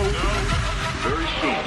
very soon.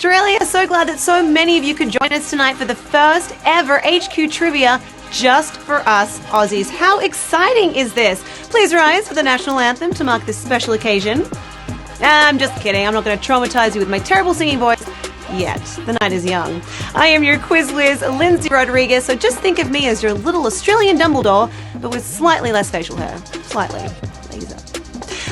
Australia, so glad that so many of you could join us tonight for the first ever HQ Trivia just for us Aussies. How exciting is this? Please rise for the national anthem to mark this special occasion. I'm just kidding. I'm not going to traumatize you with my terrible singing voice yet. The night is young. I am your quiz whiz, Lindsay Rodriguez, so just think of me as your little Australian Dumbledore, but with slightly less facial hair. Slightly. Laser.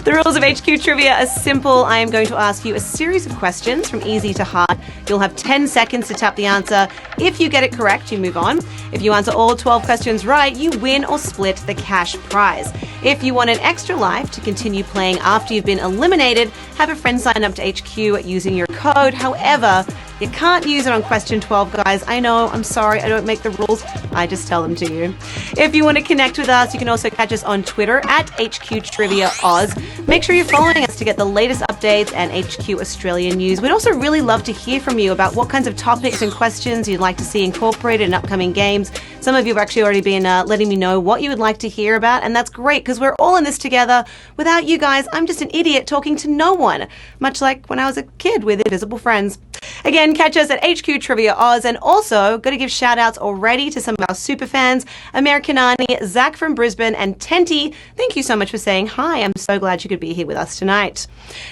The rules of HQ Trivia are simple. I am going to ask you a series of questions from easy to hard. You'll have 10 seconds to tap the answer. If you get it correct, you move on. If you answer all 12 questions right, you win or split the cash prize. If you want an extra life to continue playing after you've been eliminated, have a friend sign up to HQ using your code. However, you can't use it on question 12, guys. I know, I'm sorry, I don't make the rules. I just tell them to you. If you want to connect with us, you can also catch us on Twitter at HQ Trivia Oz. Make sure you're following us to get the latest updates and HQ Australian news. We'd also really love to hear from you about what kinds of topics and questions you'd like to see incorporated in upcoming games. Some of you have actually already been letting me know what you would like to hear about, and that's great because we're all in this together. Without you guys, I'm just an idiot talking to no one, much like when I was a kid with invisible friends. Again, catch us at HQ Trivia Oz, and also got to give shout outs already to some of our super fans, American Arnie, Zach from Brisbane, and Tenty. Thank you so much for saying hi. I'm so glad you could be here with us tonight.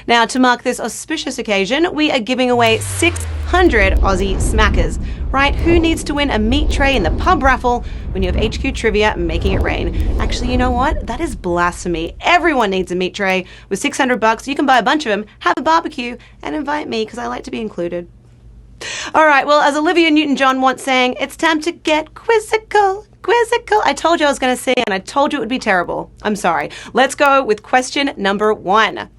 Now, to mark this auspicious occasion, we are giving away 600 Aussie Smackers. Right, who needs to win a meat tray in the pub raffle when you have HQ Trivia making it rain? Actually, you know what? That is blasphemy. Everyone needs a meat tray. With $600, you can buy a bunch of them, have a barbecue, and invite me because I like to be included. All right, well, as Olivia Newton-John once sang, it's time to get quizzical. Quizzical. I told you I was going to sing, and I told you it would be terrible. I'm sorry. Let's go with question number 1.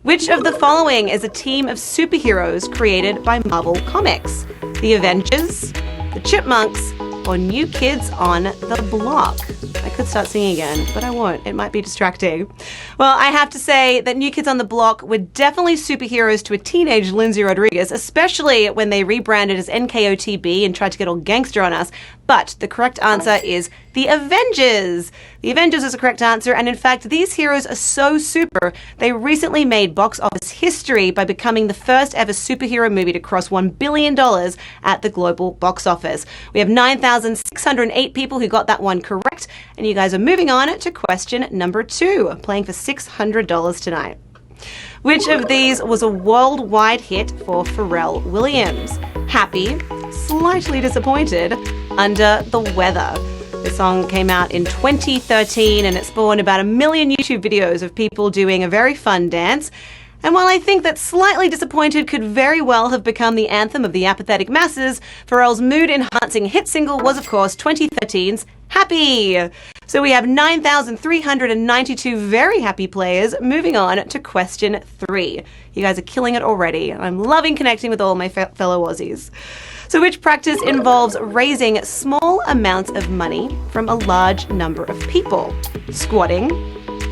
Which of the following is a team of superheroes created by Marvel Comics? The Avengers, the Chipmunks, or New Kids on the Block? I could start singing again, but I won't. It might be distracting. Well, I have to say that New Kids on the Block were definitely superheroes to a teenage Lindsay Rodriguez, especially when they rebranded as NKOTB and tried to get all gangster on us. But the correct answer is the Avengers. The Avengers is the correct answer, and in fact, these heroes are so super, they recently made box office history by becoming the first ever superhero movie to cross $1 billion at the global box office. We have 9,608 people who got that one correct, and you guys are moving on to question number 2, playing for $600 tonight. Which of these was a worldwide hit for Pharrell Williams? Happy, Slightly Disappointed, Under the Weather. The song came out in 2013 and it spawned about 1 million YouTube videos of people doing a very fun dance. And while I think that Slightly Disappointed could very well have become the anthem of the apathetic masses, Pharrell's mood-enhancing hit single was, of course, 2013's Happy. So we have 9,392 very happy players. Moving on to question 3. You guys are killing it already. I'm loving connecting with all my fellow Aussies. So which practice involves raising small amounts of money from a large number of people? Squatting,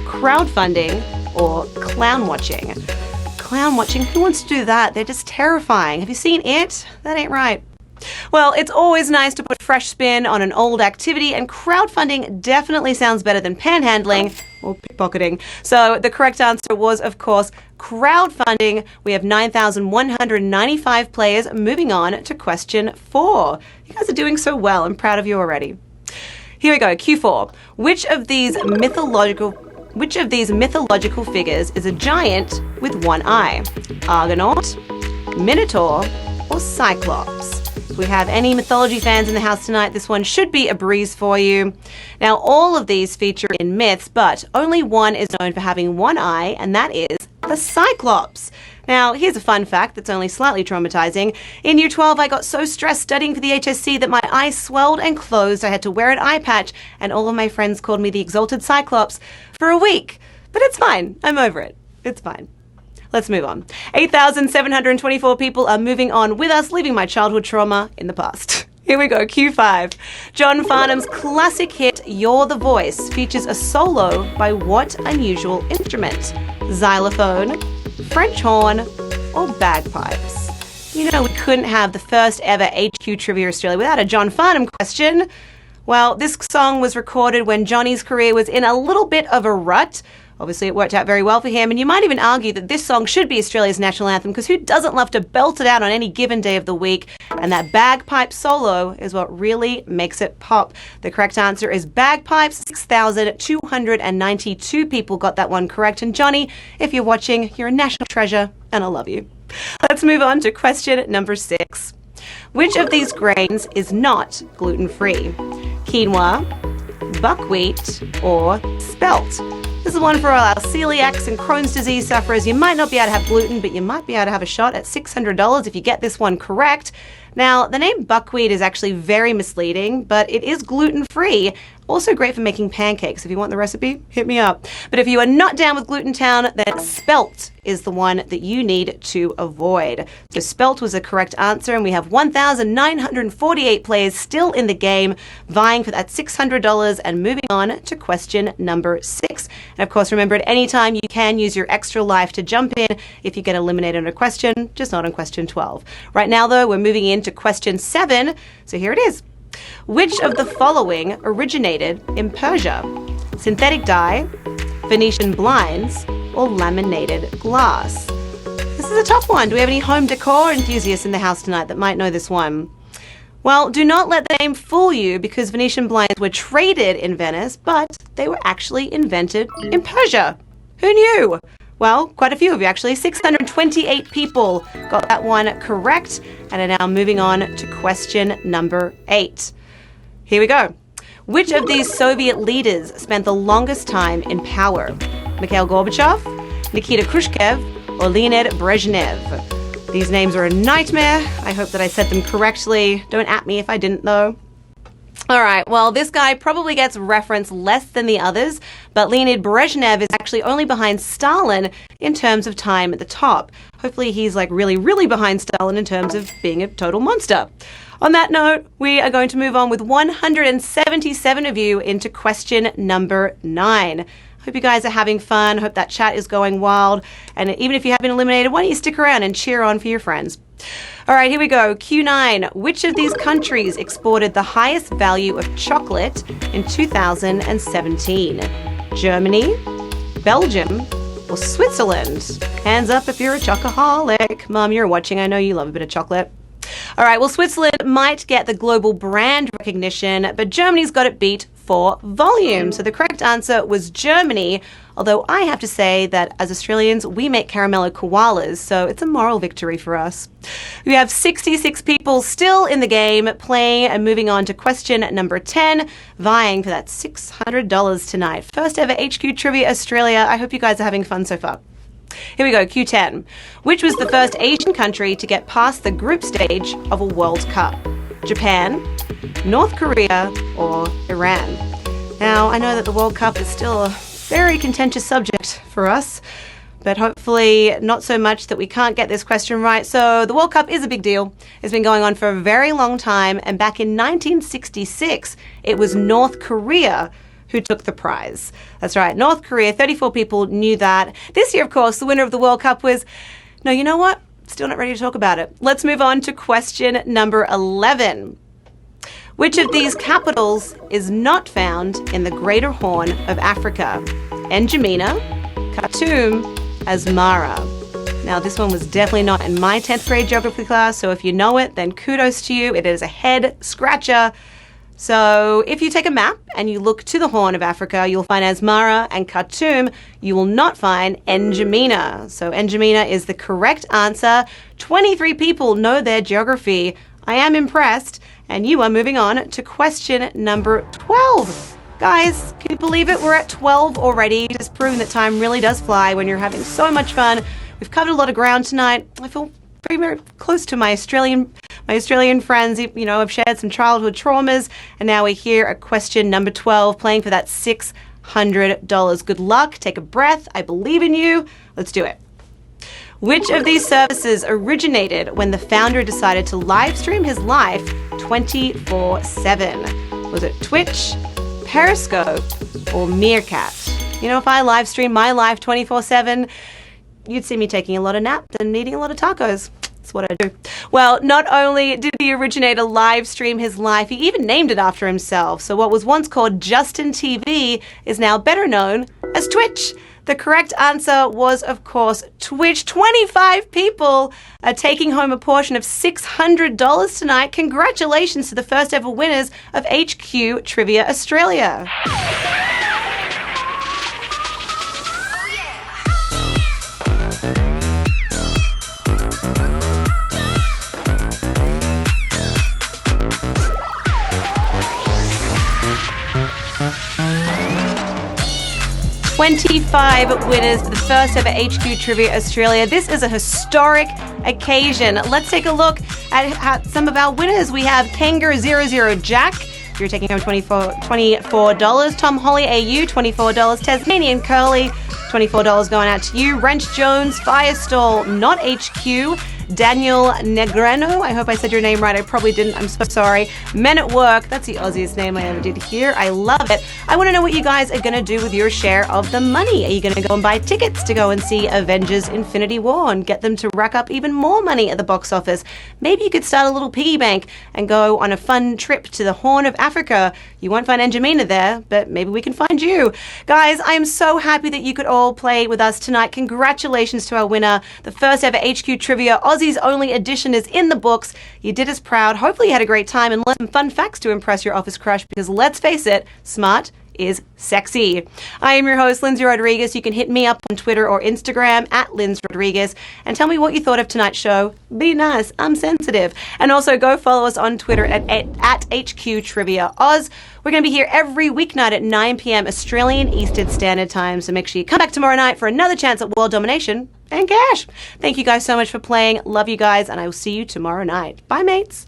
crowdfunding, or clown watching? Clown watching, who wants to do that? They're just terrifying. Have you seen it? That ain't right. Well, it's always nice to put fresh spin on an old activity, and crowdfunding definitely sounds better than panhandling or pickpocketing. So the correct answer was, of course, crowdfunding. We have 9,195 players. Moving on to question 4. You guys are doing so well. I'm proud of you already. Here we go, Q4. Which of these mythological figures is a giant with one eye? Argonaut, Minotaur, or Cyclops? If we have any mythology fans in the house tonight, this one should be a breeze for you. Now, all of these feature in myths, but only one is known for having one eye, and that is the Cyclops. Now, here's a fun fact that's only slightly traumatizing. In Year 12, I got so stressed studying for the HSC that my eyes swelled and closed. I had to wear an eye patch, and all of my friends called me the Exalted Cyclops for a week. But it's fine. I'm over it. It's fine. Let's move on. 8,724 people are moving on with us, leaving my childhood trauma in the past. Here we go, Q5. John Farnham's classic hit, You're the Voice, features a solo by what unusual instrument? Xylophone, French horn, or bagpipes? You know, we couldn't have the first ever HQ Trivia Australia without a John Farnham question. Well, this song was recorded when Johnny's career was in a little bit of a rut. Obviously, it worked out very well for him, and you might even argue that this song should be Australia's national anthem, because who doesn't love to belt it out on any given day of the week? And that bagpipe solo is what really makes it pop. The correct answer is bagpipes. 6,292 people got that one correct. And Johnny, if you're watching, you're a national treasure, and I love you. Let's move on to question number 6. Which of these grains is not gluten-free? Quinoa, buckwheat, or spelt? This is one for all our celiacs and Crohn's disease sufferers. You might not be able to have gluten, but you might be able to have a shot at $600 if you get this one correct. Now, the name buckwheat is actually very misleading, but it is gluten-free. Also great for making pancakes. If you want the recipe, hit me up. But if you are not down with Gluten Town, then spelt is the one that you need to avoid. So spelt was a correct answer, and we have 1,948 players still in the game, vying for that $600 and moving on to question number 6. And of course, remember, at any time you can use your extra life to jump in if you get eliminated on a question, just not on question 12. Right now, though, we're moving into question 7. So here it is. Which of the following originated in Persia? Synthetic dye, Venetian blinds, or laminated glass? This is a tough one. Do we have any home decor enthusiasts in the house tonight that might know this one? Well, do not let the name fool you, because Venetian blinds were traded in Venice, but they were actually invented in Persia. Who knew? Well, quite a few of you actually. 628 people got that one correct and are now moving on to question number 8. Here we go. Which of these Soviet leaders spent the longest time in power? Mikhail Gorbachev, Nikita Khrushchev, or Leonid Brezhnev? These names are a nightmare. I hope that I said them correctly. Don't at me if I didn't, though. All right, well, this guy probably gets referenced less than the others, but Leonid Brezhnev is actually only behind Stalin in terms of time at the top. Hopefully he's like really behind Stalin in terms of being a total monster. On that note, we are going to move on with 177 of you into question number 9. Hope you guys are having fun. Hope that chat is going wild. And even if you have been eliminated, why don't you stick around and cheer on for your friends? All right, here we go. Q9. Which of these countries exported the highest value of chocolate in 2017? Germany, Belgium, or Switzerland? Hands up if you're a chocoholic. Mom, you're watching. I know you love a bit of chocolate. All right, well, Switzerland might get the global brand recognition, but Germany's got it beat for volume. So the correct answer was Germany, although I have to say that as Australians, we make caramello koalas, so it's a moral victory for us. We have 66 people still in the game playing and moving on to question number 10, vying for that $600 tonight. First ever HQ Trivia Australia. I hope you guys are having fun so far. Here we go, Q10. Which was the first Asian country to get past the group stage of a World Cup? Japan, North Korea, or Iran? Now, I know that the World Cup is still a very contentious subject for us, but hopefully not so much that we can't get this question right. So the World Cup is a big deal. It's been going on for a very long time, and back in 1966, it was North Korea who took the prize. That's right, North Korea. 34 people knew that. This year, of course, the winner of the World Cup was, no, you know what? Still not ready to talk about it. Let's move on to question number 11. Which of these capitals is not found in the Greater Horn of Africa? N'Djamena, Khartoum, Asmara. Now, this one was definitely not in my 10th grade geography class, so if you know it, then kudos to you. It is a head scratcher. So if you take a map and you look to the Horn of Africa, you'll find Asmara and Khartoum. You will not find N'Djamena. So N'Djamena is the correct answer. 23 people know their geography. I am impressed. And you are moving on to question number 12. Guys, can you believe it? We're at 12 already. Just proving that time really does fly when you're having so much fun. We've covered a lot of ground tonight. I feel very, very close to my Australian friends. You know, I've shared some childhood traumas, and now we're here at question number 12, playing for that $600. Good luck. Take a breath. I believe in you. Let's do it. Which of these services originated when the founder decided to live stream his life 24/7? Was it Twitch, Periscope, or Meerkat? You know, if I live stream my life 24/7, you'd see me taking a lot of naps and eating a lot of tacos. That's what I do. Well, not only did the originator live stream his life, he even named it after himself. So what was once called Justin TV is now better known as Twitch. The correct answer was, of course, Twitch. 25 people are taking home a portion of $600 tonight. Congratulations to the first ever winners of HQ Trivia Australia. 25 winners, the first ever HQ Trivia Australia. This is a historic occasion. Let's take a look at some of our winners. We have Kangaroo00 Jack. You're taking home $24. Tom Holly AU, $24. Tasmanian Curly, $24 going out to you. Wrench Jones, Firestall, not HQ. Daniel Negrano, I hope I said your name right. I probably didn't. I'm so sorry. Men at Work, that's the Aussiest name I ever did here. I love it. I want to know what you guys are going to do with your share of the money. Are you going to go and buy tickets to go and see Avengers Infinity War and get them to rack up even more money at the box office? Maybe you could start a little piggy bank and go on a fun trip to the Horn of Africa. You won't find N'Djamena there, but maybe we can find you. Guys, I am so happy that you could all play with us tonight. Congratulations to our winner. The first ever HQ Trivia Aussie's only edition is in the books. You did us proud. Hopefully you had a great time and learned some fun facts to impress your office crush, because let's face it, smart is sexy. I am your host, Lindsay Rodriguez. You can hit me up on Twitter or Instagram at Linz Rodriguez and tell me what you thought of tonight's show. Be nice. I'm sensitive. And also go follow us on Twitter at HQ Trivia Oz. We're going to be here every weeknight at 9 p.m. Australian Eastern Standard Time. So make sure you come back tomorrow night for another chance at world domination and cash. Thank you guys so much for playing. Love you guys, and I will see you tomorrow night. Bye, mates.